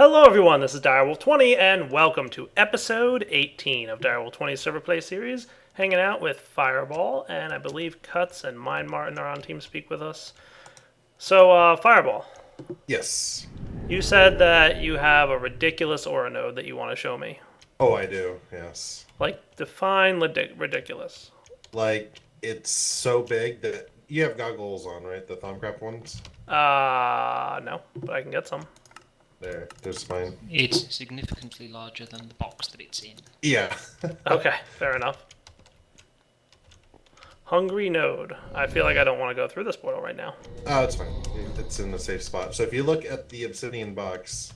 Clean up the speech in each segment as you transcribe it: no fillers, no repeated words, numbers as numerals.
Hello everyone, this is Direwolf20 and welcome to episode 18 of Direwolf20's Server Play series. Hanging out with Fireball, and I believe Cuts and Mind Martin are on TeamSpeak with us. So, Fireball, Yes. you said that you have a ridiculous aura node that you want to show me. Oh, I do. Yes. Like, define ridiculous. Like, it's so big that you have goggles on, right? The Thumbcraft ones? No, but I can get some. There's mine. It's significantly larger than the box that it's in. Yeah. Okay, fair enough. Hungry node. I feel like I don't want to go through this portal right now. Oh, it's fine. It's in a safe spot. So if you look at the obsidian box.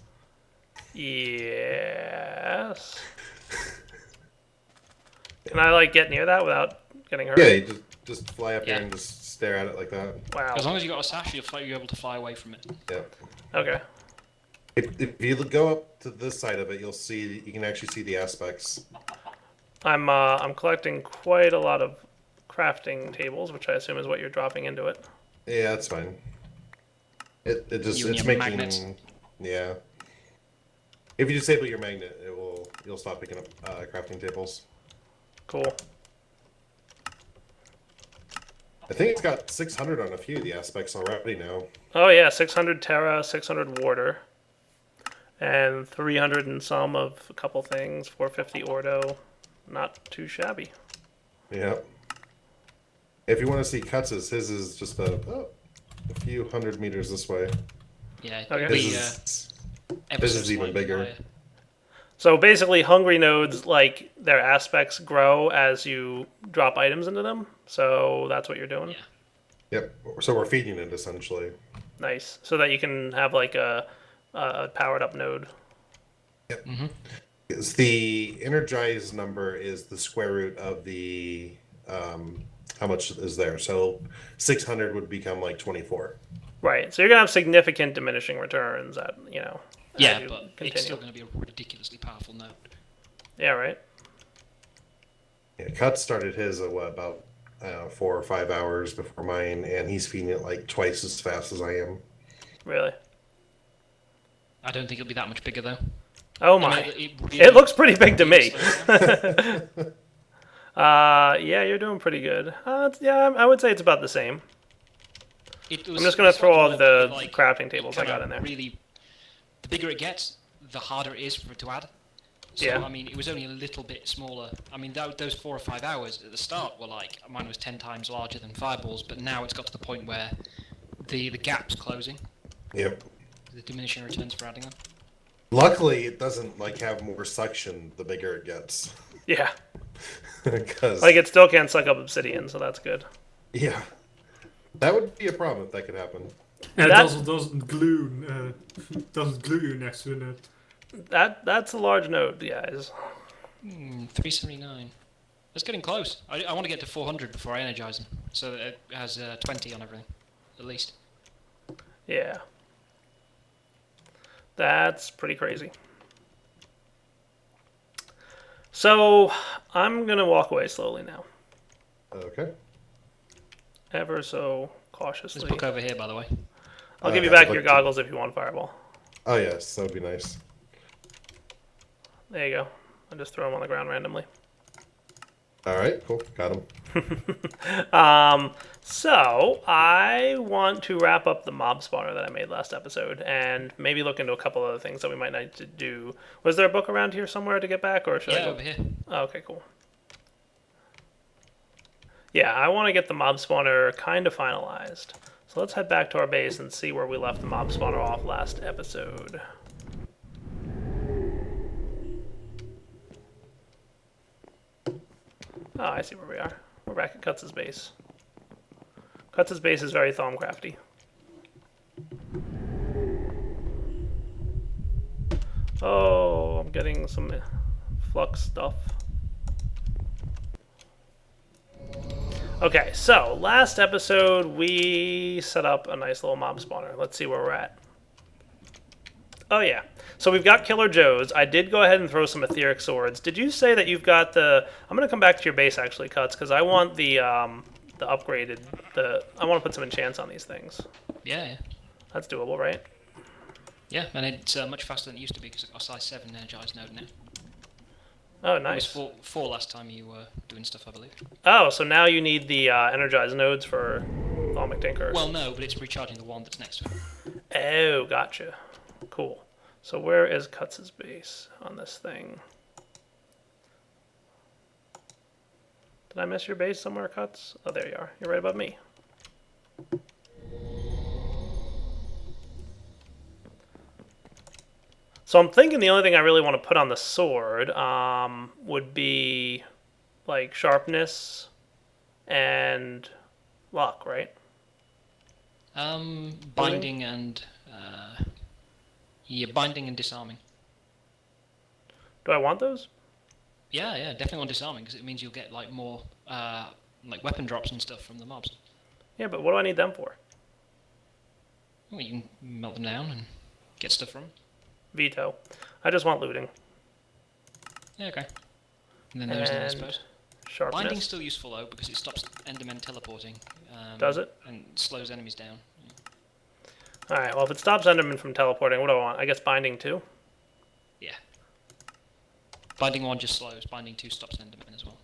Yes. Can I, like, get near that without getting hurt? Yeah, you just fly up here and just stare at it like that. Wow. As long as you got a sash, you're able to fly away from it. Yeah. Okay. If you go up to this side of it, you can actually see the aspects. I'm collecting quite a lot of crafting tables, which I assume is what you're dropping into it. Yeah, that's fine. It's making magnets. Yeah. If you disable your magnet, you'll stop picking up crafting tables. Cool. I think it's got 600 on a few of the aspects already now. Oh yeah, 600 Terra, 600 Warder, and 300 and some of a couple things. 450 Ordo. Not too shabby. Yeah. If you want to see Cuts', his is just a few hundred meters this way. Yeah. Okay. This is even bigger. Higher. So basically, hungry nodes, like, their aspects grow as you drop items into them. So that's what you're doing? Yeah. Yep. So we're feeding it, essentially. Nice. So that you can have, like, a powered up node. Yep. Mm-hmm. The energized number is the square root of the how much is there. So 600 would become like 24. Right. So you're going to have significant diminishing returns at, Yeah, but continue. It's still going to be a ridiculously powerful node. Yeah, right. Yeah, Cut started his about 4 or 5 hours before mine, and he's feeding it like twice as fast as I am. Really? I don't think it'll be that much bigger though. Oh my! It looks pretty big to me. Yeah, you're doing pretty good. Yeah, I would say it's about the same. I'm just gonna throw all the crafting tables I got in there. Really, the bigger it gets, the harder it is for it to add. So, yeah. I mean, it was only a little bit smaller. I mean, those 4 or 5 hours at the start were like, mine was 10 times larger than Fireball's, but now it's got to the point where the gap's closing. Yep. The diminishing returns for adding them. Luckily, it doesn't like have more suction the bigger it gets. Yeah. Because like it still can't suck up obsidian, so that's good. Yeah. That would be a problem if that could happen. And it also doesn't glue you next to it. That's a large node, guys. 379. That's getting close. I want to get to 400 before I energize them, so that it has 20 on everything, at least. Yeah. That's pretty crazy. So, I'm going to walk away slowly now. Okay. Ever so cautiously. This book over here, by the way. I'll give you back your goggles if you want Fireball. Oh, yes. That would be nice. There you go. I'll just throw them on the ground randomly. All right. Cool. Got them. So, I want to wrap up the mob spawner that I made last episode and maybe look into a couple other things that we might need to do. Was there a book around here somewhere to get back, or should I go? Over here. Oh, okay, cool. Yeah, I want to get the mob spawner kind of finalized. So let's head back to our base and see where we left the mob spawner off last episode. Oh, I see where we are. We're back at Cuts' base. Cuts' base is very Thumbcrafty. Oh, I'm getting some flux stuff. Okay, so last episode we set up a nice little mob spawner. Let's see where we're at. Oh yeah, so we've got Killer Joes. I did go ahead and throw some etheric swords. Did you say that you've got the... I'm going to come back to your base actually, Cuts, because I want the upgraded... I want to put some enchants on these things. Yeah. That's doable, right? Yeah, and it's much faster than it used to be because I've got a size 7 energized node now. Oh, It nice. was four last time you were doing stuff, I believe. Oh, so now you need the energized nodes for Atomic Tinkers. Well, no, but it's recharging the one that's next to it. Oh, gotcha. Cool. So where is Cuts' base on this thing? Did I miss your base somewhere, Cuts? Oh, there you are. You're right above me. So I'm thinking the only thing I really want to put on the sword would be like sharpness and luck, right? Binding and binding and disarming. Do I want those? Yeah, definitely on disarming because it means you'll get like more like weapon drops and stuff from the mobs. Yeah, but what do I need them for? Well, you can melt them down and get stuff from them. Veto. I just want looting. Yeah, okay. And then there's that, I And suppose. sharpness. Binding's still useful though because it stops Endermen teleporting. Does it? And slows enemies down. Alright, well if it stops Enderman from teleporting, what do I want? I guess binding too? Yeah. Binding 1 just slows. Binding 2 stops Endermen as well.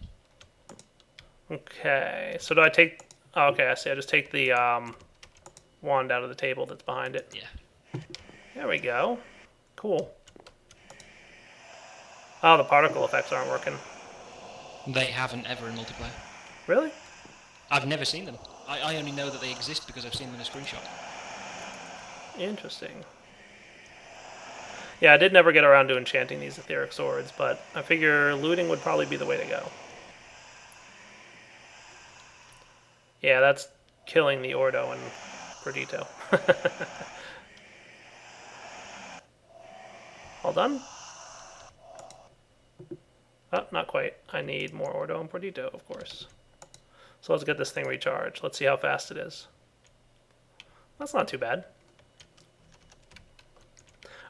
Okay, so do I take... Oh, okay, I see. I just take the wand out of the table that's behind it. Yeah. There we go. Cool. Oh, the particle effects aren't working. They haven't ever in multiplayer. Really? I've never seen them. I only know that they exist because I've seen them in a screenshot. Interesting. Yeah, I did never get around to enchanting these etheric swords, but I figure looting would probably be the way to go. Yeah, that's killing the Ordo and Perdito. All done? Oh, not quite. I need more Ordo and Perdito, of course. So let's get this thing recharged. Let's see how fast it is. That's not too bad.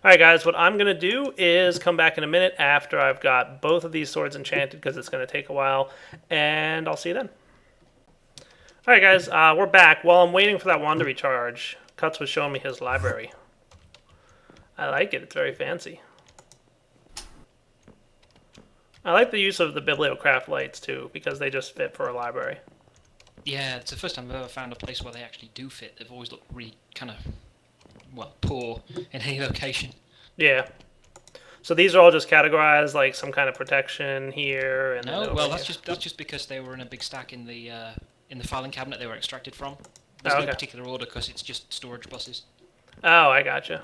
Alright guys, what I'm going to do is come back in a minute after I've got both of these swords enchanted because it's going to take a while, and I'll see you then. Alright guys, we're back. While I'm waiting for that wand to recharge, Cuts was showing me his library. I like it, it's very fancy. I like the use of the Bibliocraft lights too, because they just fit for a library. Yeah, it's the first time I've ever found a place where they actually do fit. They've always looked really kind of, well, poor in any location. Yeah. So these are all just categorized like some kind of protection here and No, then well, over that's here. just because they were in a big stack in the filing cabinet they were extracted from. There's Oh, no okay. particular order because it's just storage buses. Oh, I gotcha.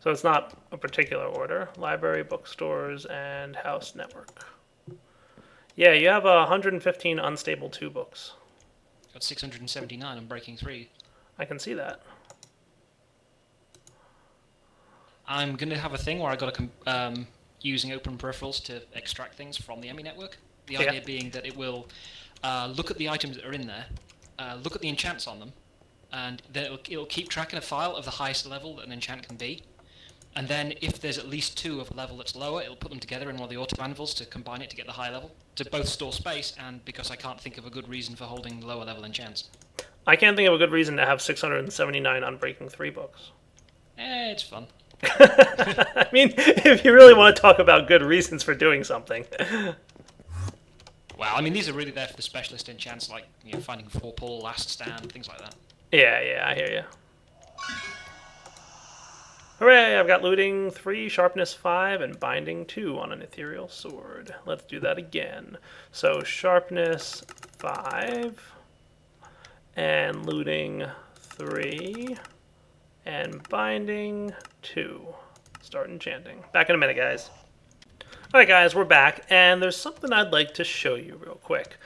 So it's not a particular order. Library, bookstores, and house network. Yeah, you have 115 unstable 2 books. Got 679 on Breaking 3. I can see that. I'm going to have a thing where I got to using open peripherals to extract things from the EMI network. The Yeah. idea being that it will look at the items that are in there, look at the enchants on them, and then it'll keep track in a file of the highest level that an enchant can be. And then if there's at least 2 of a level that's lower, it'll put them together in one of the auto anvils to combine it to get the high level, to both store space and because I can't think of a good reason for holding lower level enchants. I can't think of a good reason to have 679 Unbreaking 3 books. It's fun. I mean, if you really want to talk about good reasons for doing something. Well, I mean, these are really there for the specialist enchants, like finding Vorpal, Last Stand, things like that. Yeah, I hear you. Hooray, I've got looting 3, sharpness 5, and binding 2 on an ethereal sword. Let's do that again. So sharpness 5, and looting 3, and binding 2. Start enchanting. Back in a minute, guys. Alright guys, we're back, and there's something I'd like to show you real quick.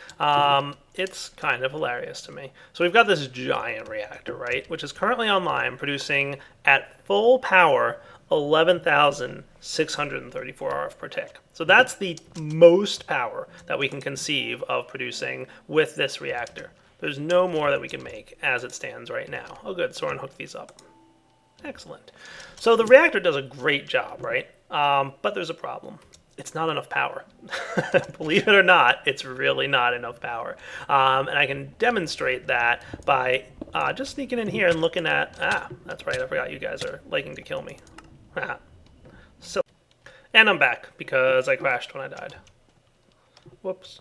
It's kind of hilarious to me. So we've got this giant reactor, right, which is currently online, producing at full power 11,634 RF per tick. So that's the most power that we can conceive of producing with this reactor. There's no more that we can make as it stands right now. Oh good, Soren hooked these up. Excellent. So the reactor does a great job, right? But there's a problem. It's not enough power. Believe it or not, it's really not enough power. And I can demonstrate that by just sneaking in here and looking at... Ah, that's right, I forgot you guys are liking to kill me. So, and I'm back, because I crashed when I died. Whoops.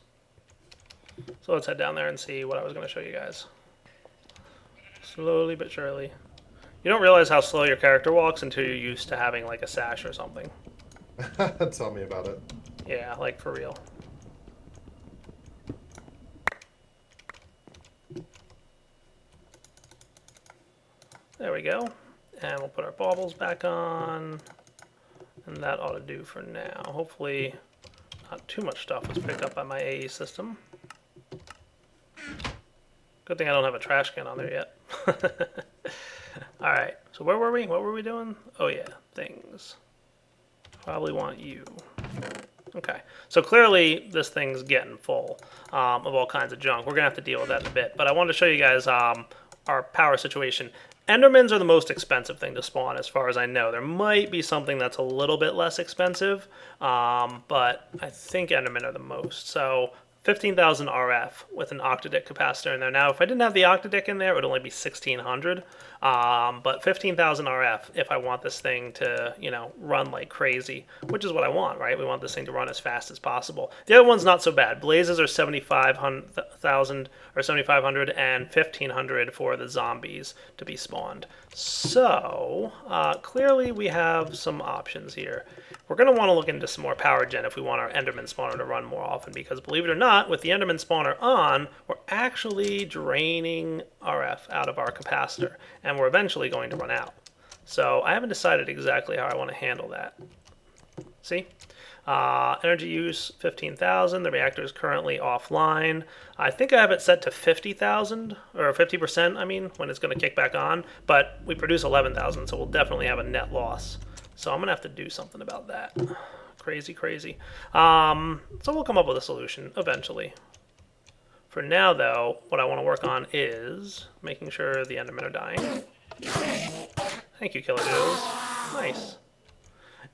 So let's head down there and see what I was going to show you guys. Slowly but surely. You don't realize how slow your character walks until you're used to having like a sash or something. Tell me about it. Yeah, like for real. There we go. And we'll put our baubles back on. And that ought to do for now. Hopefully not too much stuff was picked up by my AE system. Good thing I don't have a trash can on there yet. Alright, so where were we? What were we doing? Oh yeah, things. Probably want you. Okay, so clearly this thing's getting full of all kinds of junk. We're going to have to deal with that in a bit. But I wanted to show you guys our power situation. Endermans are the most expensive thing to spawn as far as I know. There might be something that's a little bit less expensive, but I think Endermen are the most. So 15,000 RF with an octadic capacitor in there. Now, if I didn't have the octadic in there, it would only be 1,600. But 15,000 RF if I want this thing to, you know, run like crazy, which is what I want, right? We want this thing to run as fast as possible. The other one's not so bad. Blazes are 7,500 or 7,500 and 1,500 for the zombies to be spawned. So clearly we have some options here. We're going to want to look into some more power gen if we want our Enderman spawner to run more often, because believe it or not, with the Enderman spawner on, we're actually draining RF out of our capacitor, and we're eventually going to run out. So I haven't decided exactly how I want to handle that. See? Energy use 15,000. The reactor is currently offline. I think I have it set to 50,000 or 50%. I mean, when it's going to kick back on. But we produce 11,000, so we'll definitely have a net loss. So I'm gonna have to do something about that. Crazy, crazy. So we'll come up with a solution eventually. For now, though, what I want to work on is making sure the Endermen are dying. Thank you, Killer Joes. Nice.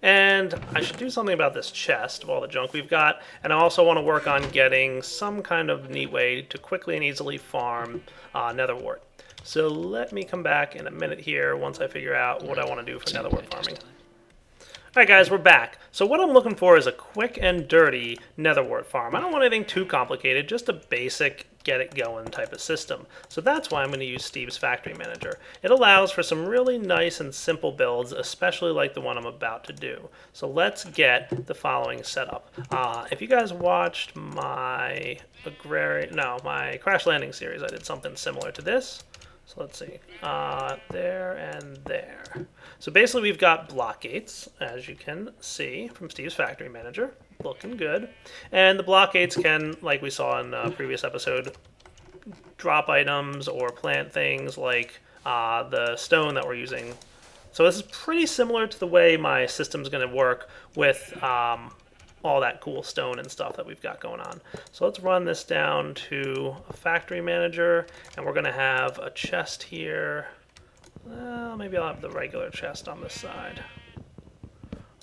And I should do something about this chest of all the junk we've got. And I also want to work on getting some kind of neat way to quickly and easily farm NetherWart. So let me come back in a minute here once I figure out what I want to do for NetherWart farming. Alright guys, we're back. So what I'm looking for is a quick and dirty NetherWart farm. I don't want anything too complicated, just a basic get it going type of system. So that's why I'm going to use Steve's Factory Manager. It allows for some really nice and simple builds, especially like the one I'm about to do. So let's get the following setup. If you guys watched my my Crash Landing series, I did something similar to this. So let's see, there and there. So basically we've got block gates, as you can see from Steve's Factory Manager. Looking good. And the block gates can, like we saw in a previous episode, drop items or plant things like the stone that we're using. So this is pretty similar to the way my system's going to work with all that cool stone and stuff that we've got going on. So let's run this down to a factory manager, and we're going to have a chest here. Maybe I'll have the regular chest on this side.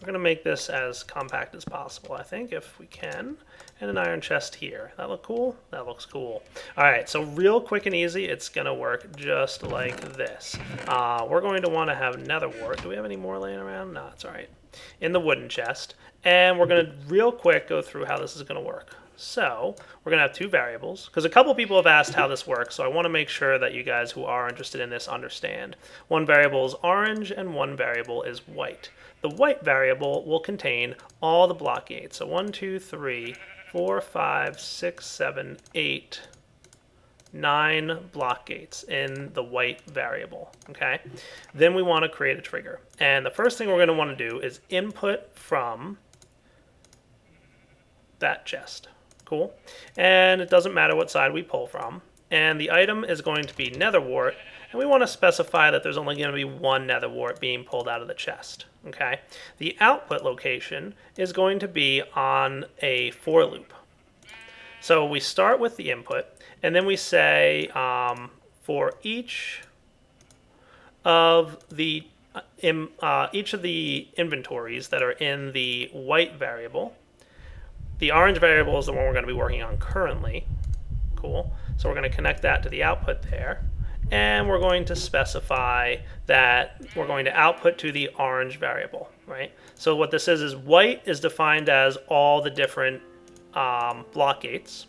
We're going to make this as compact as possible, I think, if we can. And an iron chest here. That look cool? That looks cool. Alright, so real quick and easy, it's going to work just like this. We're going to want to have NetherWart. Do we have any more laying around? No, it's alright. In the wooden chest. And we're going to real quick go through how this is going to work. So we're going to have two variables, because a couple people have asked how this works, so I want to make sure that you guys who are interested in this understand. One variable is orange and one variable is white. The white variable will contain all the block gates. So 1, 2, 3, 4, 5, 6, 7, 8, 9 block gates in the white variable, okay? Then we want to create a trigger. And the first thing we're going to want to do is input from that chest. Cool. And it doesn't matter what side we pull from. And the item is going to be NetherWart, and we want to specify that there's only going to be one NetherWart being pulled out of the chest. Okay. The output location is going to be on a for loop. So we start with the input, and then we say for each of the inventories that are in the white variable. The orange variable is the one we're going to be working on currently. Cool. So we're going to connect that to the output there. and we're going to specify that we're going to output to the orange variable, right? So what this is white is defined as all the different block gates.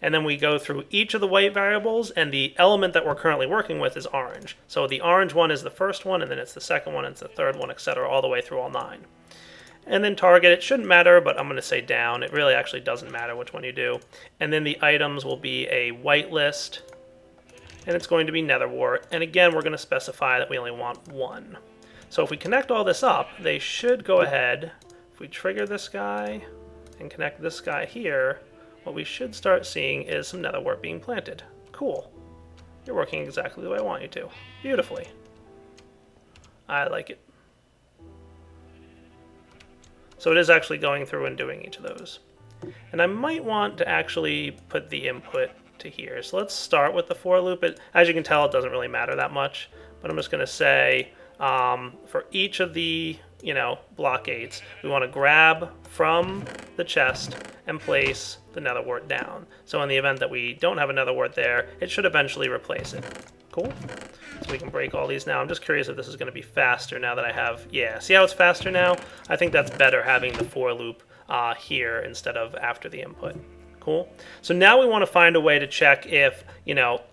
And then we go through each of the white variables, and the element that we're currently working with is orange. So the orange one is the first one, and then it's the second one, and it's the third one, etc., all the way through all 9. And then target, it shouldn't matter, but I'm going to say down. It really actually doesn't matter which one you do. And then the items will be a whitelist, and it's going to be NetherWart. And again, we're going to specify that we only want 1. So if we connect all this up, they should go ahead. If we trigger this guy and connect this guy here, what we should start seeing is some NetherWart being planted. Cool. You're working exactly the way I want you to. Beautifully. I like it. So it is actually going through and doing each of those. And I might want to actually put the input to here. So let's start with the for loop. As you can tell, it doesn't really matter that much. But I'm just going to say for each of the block gates, we want to grab from the chest and place the NetherWart down. So in the event that we don't have a NetherWart there, it should eventually replace it. Cool. So we can break all these now. I'm just curious if this is going to be faster now that I have... Yeah, see how it's faster now? I think that's better having the for loop here instead of after the input. Cool. So now we want to find a way to check if,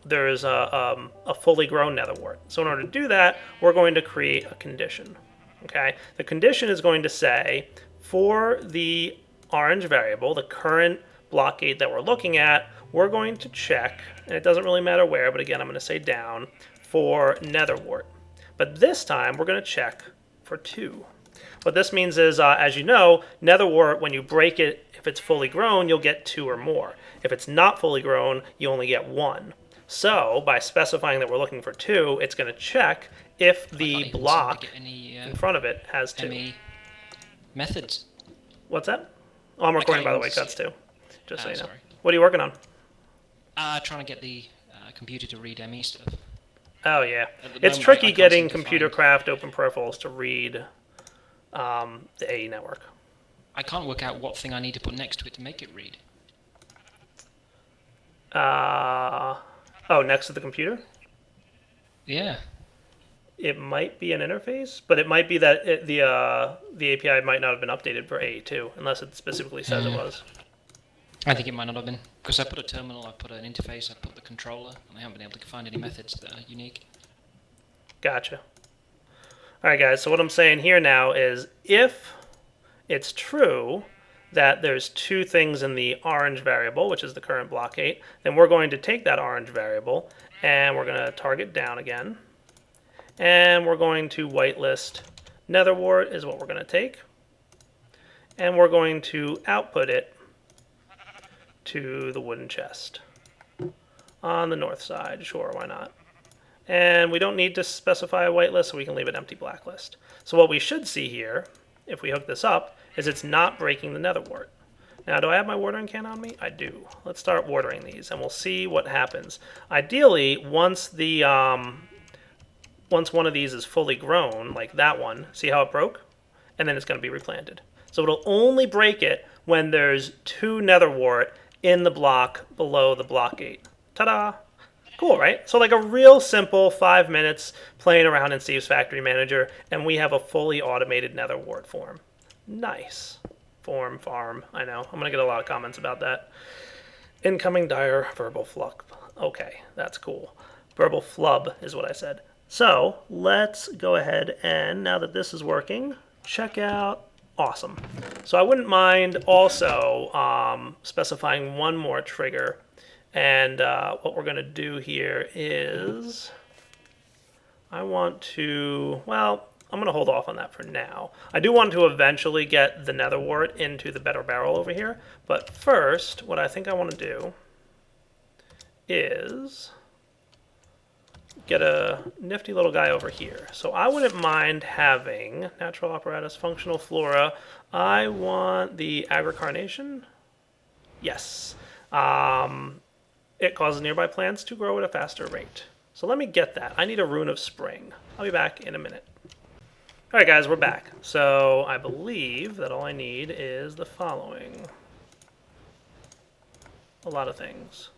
there's a fully grown NetherWart. So in order to do that, we're going to create a condition. Okay. The condition is going to say, for the orange variable, the current block gate that we're looking at, we're going to check, and it doesn't really matter where, but again, I'm going to say down, for NetherWart. But this time, we're going to check for 2. What this means is, as you know, NetherWart, when you break it, if it's fully grown, you'll get 2 or more. If it's not fully grown, you only get 1. So, by specifying that we're looking for 2, it's going to check if the block in front of it has 2. ME methods. What's that? Oh, I'm recording, by the way, cuts too. Just so you know. Sorry. What are you working on? Trying to get the computer to read ME stuff. Oh, yeah. At the It's moment, tricky I can't getting seem to Computercraft Open Peripherals to read the AE network. I can't work out what thing I need to put next to it to make it read. Oh, next to the computer? Yeah. It might be an interface, but it might be that the API might not have been updated for AE2, unless it specifically says it was. I think it might not have been. Because I put a terminal, I put an interface, I put the controller, and I haven't been able to find any methods that are unique. Gotcha. Alright guys, so what I'm saying here now is if it's true that there's 2 things in the orange variable, which is the current block gate, then we're going to take that orange variable and we're going to target down again. And we're going to whitelist NetherWart is what we're going to take. And we're going to output it to the wooden chest on the north side. Sure, why not? And we don't need to specify a whitelist, so we can leave it empty blacklist. So what we should see here, if we hook this up, is it's not breaking the NetherWart. Now, do I have my watering can on me? I do. Let's start watering these, and we'll see what happens. Ideally, once one of these is fully grown, like that one, see how it broke? And then it's going to be replanted. So it'll only break it when there's 2 NetherWart in the block below the block gate. Ta-da! Cool, right? So like a real simple 5 minutes playing around in Steve's Factory Manager, and we have a fully automated NetherWart form. Nice. Farm, I know. I'm going to get a lot of comments about that. Incoming dire verbal flub. Okay, that's cool. Verbal flub is what I said. So let's go ahead and, now that this is working, check out. Awesome. So I wouldn't mind also specifying one more trigger. And what we're going to do here is I want to, well, I'm going to hold off on that for now. I do want to eventually get the NetherWart into the better barrel over here. But first, what I think I want to do is get a nifty little guy over here. So I wouldn't mind having natural apparatus, functional flora. I want the agricarnation. Yes. It causes nearby plants to grow at a faster rate. So let me get that. I need a rune of spring. I'll be back in a minute. Alright guys, we're back. So I believe that all I need is the following. A lot of things.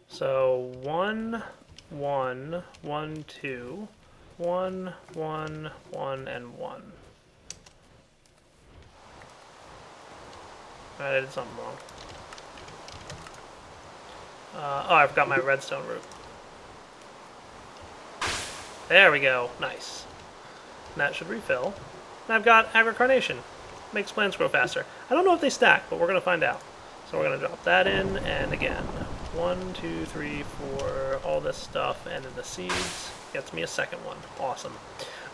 So 1 1, 1, 2, 1, 1, 1, and 1. Alright, I did something wrong. Oh, I forgot my redstone root. There we go. Nice. And that should refill. And I've got agricarnation. Makes plants grow faster. I don't know if they stack, but we're going to find out. So we're going to drop that in, and again, 1, 2, 3, 4, all this stuff, and then the seeds gets me a second one. Awesome.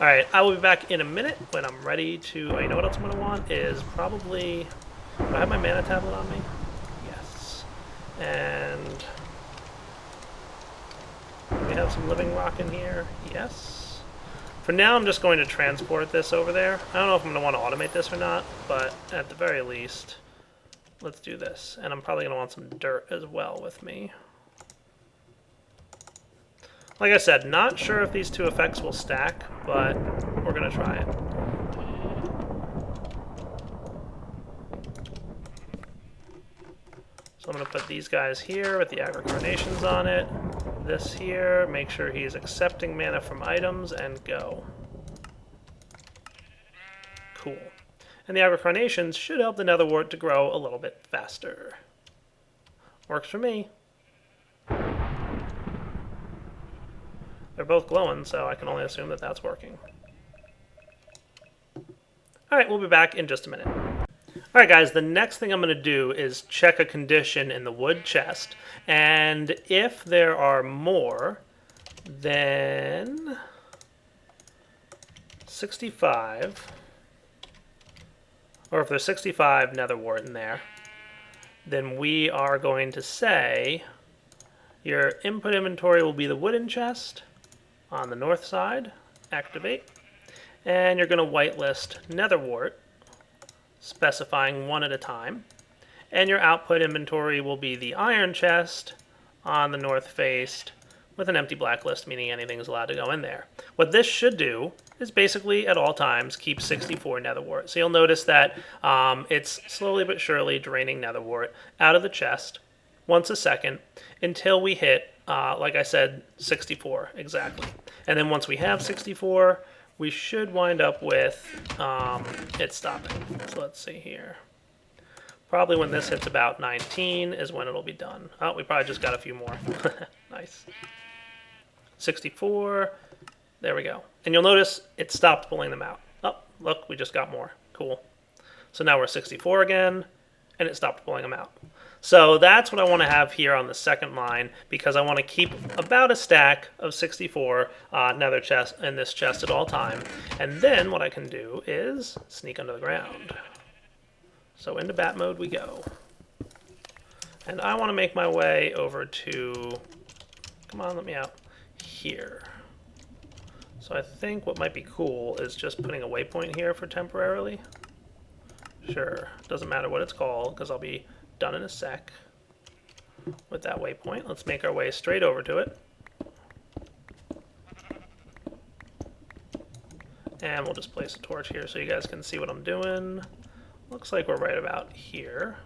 All right, I will be back in a minute when I'm ready to. Oh, you know what else I'm going to want is probably. Do I have my mana tablet on me? Yes. And do we have some living rock in here? Yes. For now, I'm just going to transport this over there. I don't know if I'm going to want to automate this or not, but at the very least, let's do this. And I'm probably going to want some dirt as well with me. Like I said, not sure if these two effects will stack, but we're going to try it. So I'm going to put these guys here with the agricarnations on it. This here, make sure he's accepting mana from items, and go. Cool. And the agricarnations should help the NetherWart to grow a little bit faster. Works for me. They're both glowing, so I can only assume that that's working. Alright, we'll be back in just a minute. Alright guys, the next thing I'm going to do is check a condition in the wood chest. And if there are more than 65, or if there's 65 netherwart in there, then we are going to say your input inventory will be the wooden chest on the north side. Activate. And you're going to whitelist netherwart, specifying one at a time. And your output inventory will be the iron chest on the north face with an empty blacklist, meaning anything is allowed to go in there. What this should do is basically at all times keep 64 netherwart. So you'll notice that it's slowly but surely draining netherwart out of the chest once a second until we hit, like I said, 64 exactly. And then once we have 64, we should wind up with it stopping. So let's see here. Probably when this hits about 19 is when it'll be done. Oh, we probably just got a few more. Nice. 64. There we go. And you'll notice it stopped pulling them out. Oh, look, we just got more. Cool. So now we're 64 again, and it stopped pulling them out. So that's what I want to have here on the second line, because I want to keep about a stack of 64 nether chest in this chest at all time. And then what I can do is sneak under the ground. So into bat mode we go. And I want to make my way over to, come on, let me out, here. So I think what might be cool is just putting a waypoint here for temporarily. Sure, doesn't matter what it's called, because I'll be done in a sec with that waypoint. Let's make our way straight over to it. And we'll just place a torch here so you guys can see what I'm doing. Looks like we're right about here.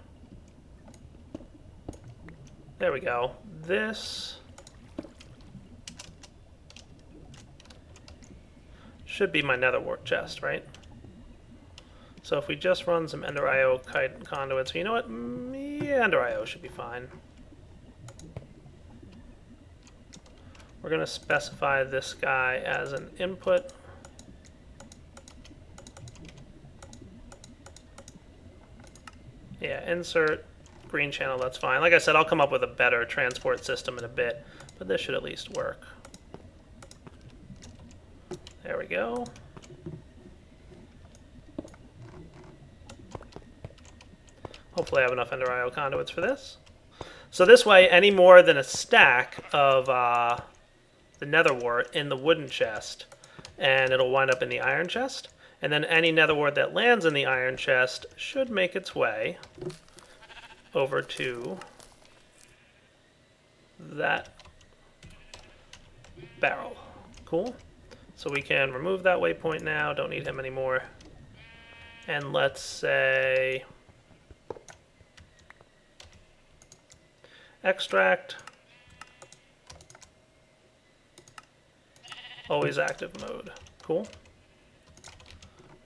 There we go. This should be my netherwart chest, right? So if we just run some Ender IO conduits, you know what? Yeah, Ender IO should be fine. We're going to specify this guy as an input. Yeah, insert green channel, that's fine. Like I said, I'll come up with a better transport system in a bit, but this should at least work. There we go. Hopefully I have enough Ender IO conduits for this. So this way, any more than a stack of the netherwart in the wooden chest, and it'll wind up in the iron chest. And then any netherwart that lands in the iron chest should make its way over to that barrel. Cool. So we can remove that waypoint now. Don't need him anymore. And let's say extract Always active mode. Cool.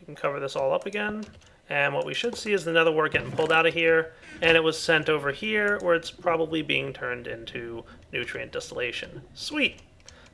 We can cover this all up again. And what we should see is the NetherWart getting pulled out of here, and it was sent over here, where it's probably being turned into nutrient distillation. Sweet!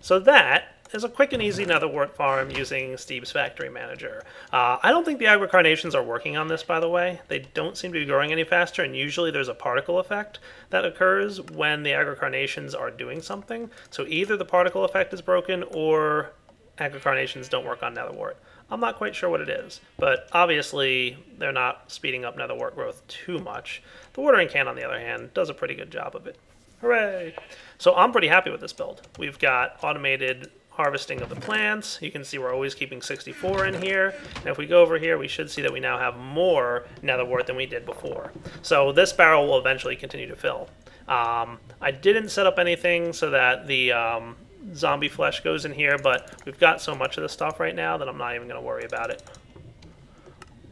So that is a quick and easy NetherWart farm using Steve's Factory Manager. I don't think the agrocarnations are working on this, by the way. They don't seem to be growing any faster, and usually there's a particle effect that occurs when the agrocarnations are doing something. So either the particle effect is broken, or agrocarnations don't work on NetherWart. I'm not quite sure what it is, but obviously they're not speeding up NetherWart growth too much. The watering can, on the other hand, does a pretty good job of it. Hooray! So I'm pretty happy with this build. We've got automated harvesting of the plants. You can see we're always keeping 64 in here. And if we go over here, we should see that we now have more NetherWart than we did before. So this barrel will eventually continue to fill. I didn't set up anything so that the zombie flesh goes in here, but we've got so much of this stuff right now that I'm not even going to worry about it.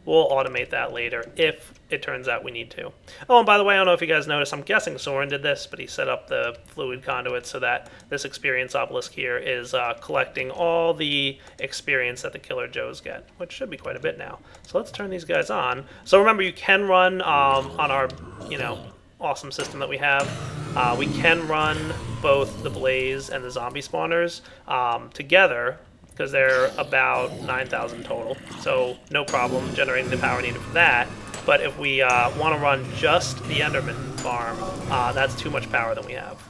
We'll automate that later if it turns out we need to. Oh, and by the way, I don't know if you guys noticed, I'm guessing Soren did this, but he set up the fluid conduit so that this experience obelisk here is collecting all the experience that the Killer Joes get, which should be quite a bit now. So let's turn these guys on. So remember, you can run on our, awesome system that we have. We can run both the blaze and the zombie spawners together, because they're about 9,000 total. So no problem generating the power needed for that. But if we want to run just the Enderman farm, that's too much power than we have.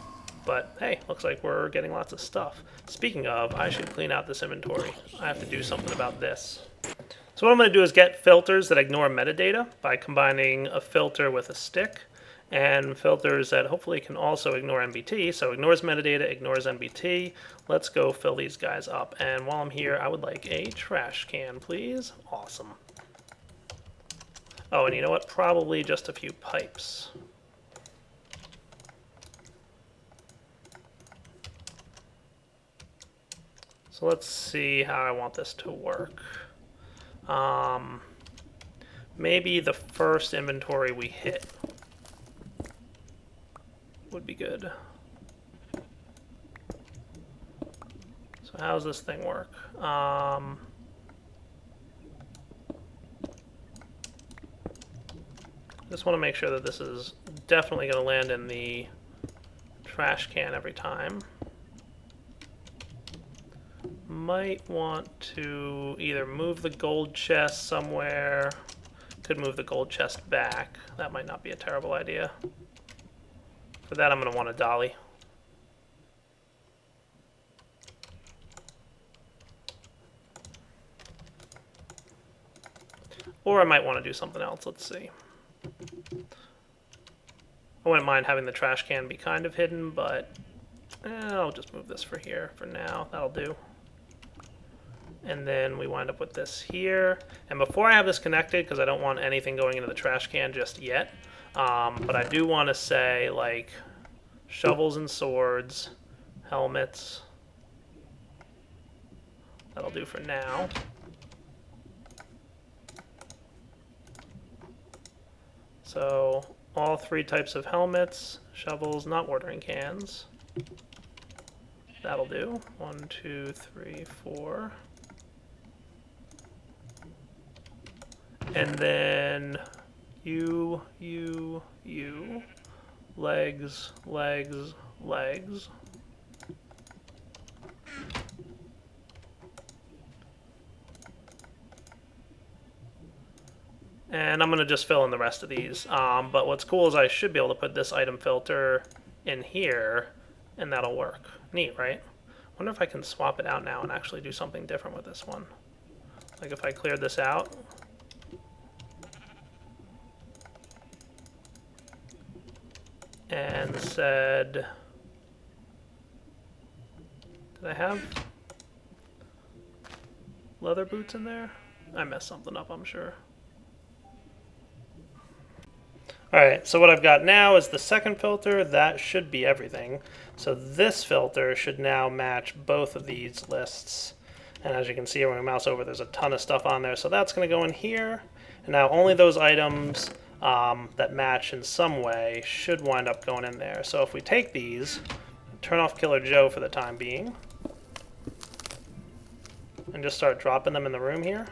But hey, looks like we're getting lots of stuff. Speaking of, I should clean out this inventory. I have to do something about this. So what I'm going to do is get filters that ignore metadata by combining a filter with a stick, and filters that hopefully can also ignore NBT. So ignores metadata, ignores NBT. Let's go fill these guys up. And while I'm here, I would like a trash can, please. Awesome. Oh, and you know what? Probably just a few pipes. So let's see how I want this to work. Maybe the first inventory we hit would be good. So how does this thing work? Just want to make sure that this is definitely going to land in the trash can every time. Might want to either move the gold chest somewhere. Could move the gold chest back. That might not be a terrible idea. For that, I'm going to want a dolly. Or I might want to do something else. Let's see. I wouldn't mind having the trash can be kind of hidden, but I'll just move this for here for now. That'll do. And then we wind up with this here. And before I have this connected, because I don't want anything going into the trash can just yet, but I do want to say, like, shovels and swords, helmets. That'll do for now. So all three types of helmets, shovels, not watering cans. That'll do. 1, 2, 3, 4. And then you, legs, legs, legs. And I'm going to just fill in the rest of these. But what's cool is I should be able to put this item filter in here, and that'll work. Neat, right? I wonder if I can swap it out now and actually do something different with this one. Like if I cleared this out. And said, did I have leather boots in there? I messed something up, I'm sure. Alright, so what I've got now is the second filter. That should be everything. So this filter should now match both of these lists. And as you can see when I mouse over, there's a ton of stuff on there. So that's going to go in here. And now only those items that match in some way should wind up going in there. So if we take these, turn off Killer Joe for the time being. and just start dropping them in the room here.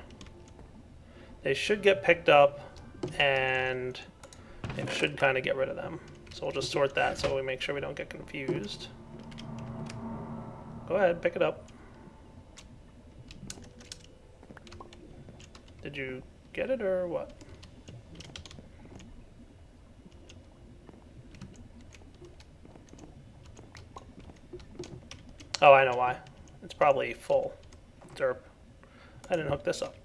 They should get picked up, and it should kind of get rid of them. So we'll just sort that so we make sure we don't get confused. Go ahead, pick it up. Did you get it or what? Oh, I know why. It's probably full. Derp. I didn't hook this up.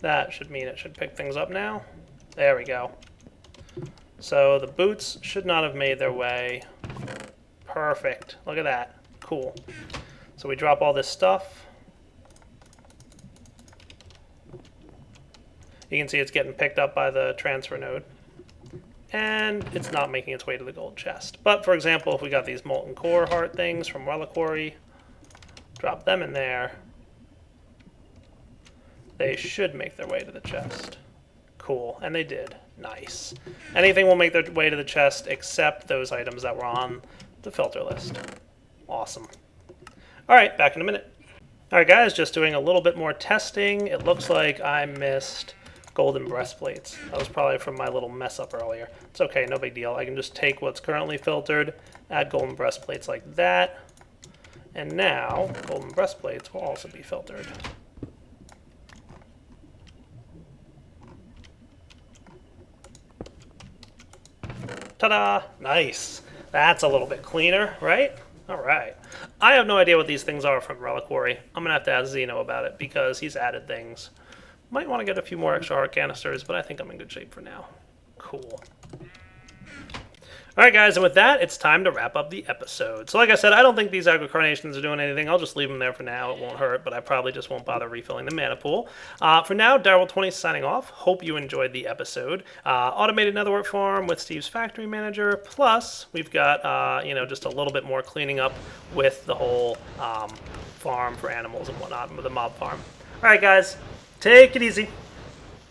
That should mean it should pick things up now. There we go. So the boots should not have made their way. Perfect. Look at that. Cool. So we drop all this stuff. You can see it's getting picked up by the transfer node. And it's not making its way to the gold chest. But for example, if we got these molten core heart things from Reliquary, drop them in there, they should make their way to the chest. Cool, and they did. Nice. Anything will make their way to the chest except those items that were on the filter list. Awesome. All right, back in a minute. All right, guys, just doing a little bit more testing. It looks like I missed golden breastplates. That was probably from my little mess up earlier. It's okay, no big deal. I can just take what's currently filtered, add golden breastplates like that, and now golden breastplates will also be filtered. Ta-da! Nice. That's a little bit cleaner, right? All right. I have no idea what these things are from Reliquary. I'm going to have to ask Zeno about it because he's added things. Might want to get a few more extra heart canisters, but I think I'm in good shape for now. Cool. All right, guys, and with that, it's time to wrap up the episode. So like I said, I don't think these aggrocarnations are doing anything. I'll just leave them there for now. It won't hurt, but I probably just won't bother refilling the mana pool. For now, Darryl20 signing off. Hope you enjoyed the episode. Automated netherwork farm with Steve's factory manager. Plus, we've got, just a little bit more cleaning up with the whole farm for animals and whatnot, with the mob farm. All right, guys, take it easy.